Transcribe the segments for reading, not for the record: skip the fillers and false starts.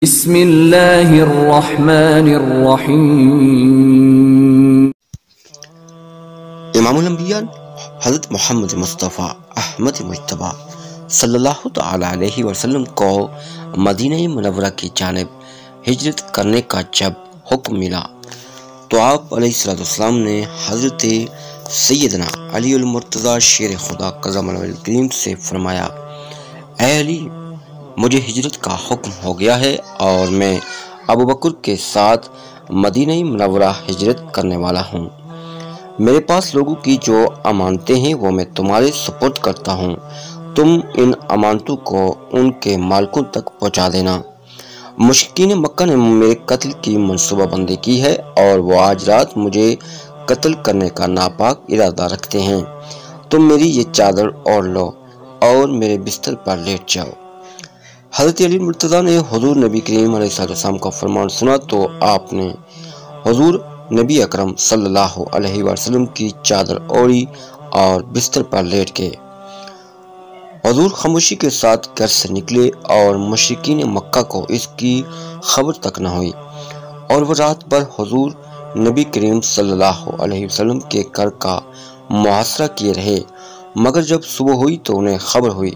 بسم اللہ الرحمن الرحیم۔ امام الانبیاء حضرت محمد مصطفیٰ احمد مجتبیٰ صلی اللہ تعالی علیہ وسلم کو مدینہ منورہ کی جانب ہجرت کرنے کا جب حکم ملا تو آپ علیہ السلام نے حضرت سیدنا علی المرتضیٰ شیر خدا قدم الکریم سے فرمایا، اے علی، مجھے ہجرت کا حکم ہو گیا ہے اور میں ابو بکر کے ساتھ مدینہ منورہ ہجرت کرنے والا ہوں۔ میرے پاس لوگوں کی جو امانتیں ہیں وہ میں تمہارے سپرد کرتا ہوں، تم ان امانتوں کو ان کے مالکوں تک پہنچا دینا۔ مشرکین مکہ نے میرے قتل کی منصوبہ بندی کی ہے اور وہ آج رات مجھے قتل کرنے کا ناپاک ارادہ رکھتے ہیں۔ تم میری یہ چادر اوڑھ لو اور میرے بستر پر لیٹ جاؤ۔ حضرت علی مرتضیٰ نے حضور نبی کریم علیہ السلام کا فرمان سنا تو آپ نے حضور نبی اکرم صلی اللہ علیہ وسلم کی چادر اوڑھی اور بستر پر لیٹ گئے۔ حضور خاموشی کے ساتھ گھر سے نکلے اور مشرکین مکہ کو اس کی خبر تک نہ ہوئی، اور وہ رات بھر حضور نبی کریم صلی اللہ علیہ وسلم کے گھر کا محاصرہ کیے رہے، مگر جب صبح ہوئی تو انہیں خبر ہوئی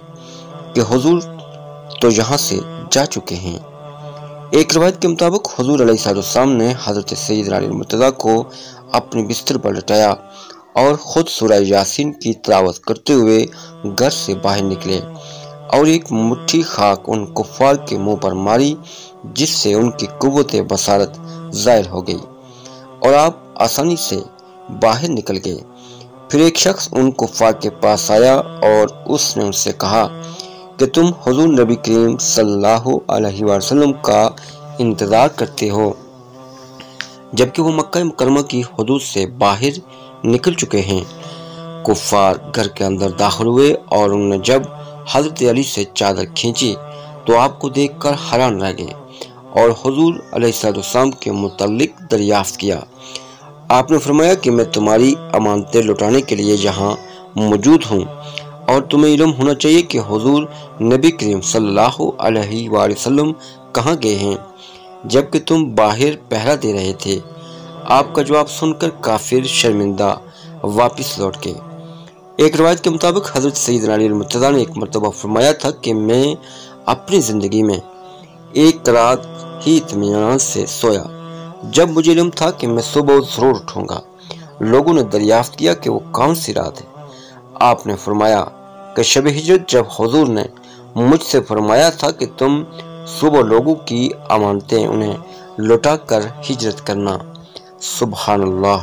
کہ حضور تو یہاں سے جا چکے ہیں۔ ایک روایت کے مطابق حضور علیہ السلام نے حضرت سیدنا علی المرتضیٰ کو اپنے بستر پر لٹایا اور خود سورہ یاسین کی تلاوت کرتے ہوئے گھر سے باہر نکلے اور ایک مٹھی خاک ان کفار کے منہ پر ماری، جس سے ان کی قوت بصارت ظاہر ہو گئی اور آپ آسانی سے باہر نکل گئے۔ پھر ایک شخص ان کفار کے پاس آیا اور اس نے ان سے کہا کہ تم حضور نبی کریم صلی اللہ علیہ وسلم کا انتظار کرتے ہو، جبکہ وہ مکہ مکرمہ کی حدود سے باہر نکل چکے ہیں۔ کفار گھر کے اندر داخل ہوئے اور انہوں نے جب حضرت علی سے چادر کھینچی تو آپ کو دیکھ کر حیران رہ گئے اور حضور علیہ السلام کے متعلق دریافت کیا۔ آپ نے فرمایا کہ میں تمہاری امانتیں لوٹانے کے لیے یہاں موجود ہوں، اور تمہیں علم ہونا چاہیے کہ حضور نبی کریم صلی اللہ علیہ وسلم کہاں گئے ہیں، جبکہ تم باہر پہرا دے رہے تھے۔ آپ کا جواب سن کر کافر شرمندہ واپس لوٹ گئے۔ ایک روایت کے مطابق حضرت سیدنا علی المرتضیٰ نے ایک مرتبہ فرمایا تھا کہ میں اپنی زندگی میں ایک رات ہی اطمینان سے سویا، جب مجھے علم تھا کہ میں صبح ضرور اٹھوں گا۔ لوگوں نے دریافت کیا کہ وہ کون سی رات ہے؟ آپ نے فرمایا کہ شب ہجرت، جب حضور نے مجھ سے فرمایا تھا کہ تم صبح لوگوں کی امانتیں انہیں لوٹا کر ہجرت کرنا۔ سبحان اللہ۔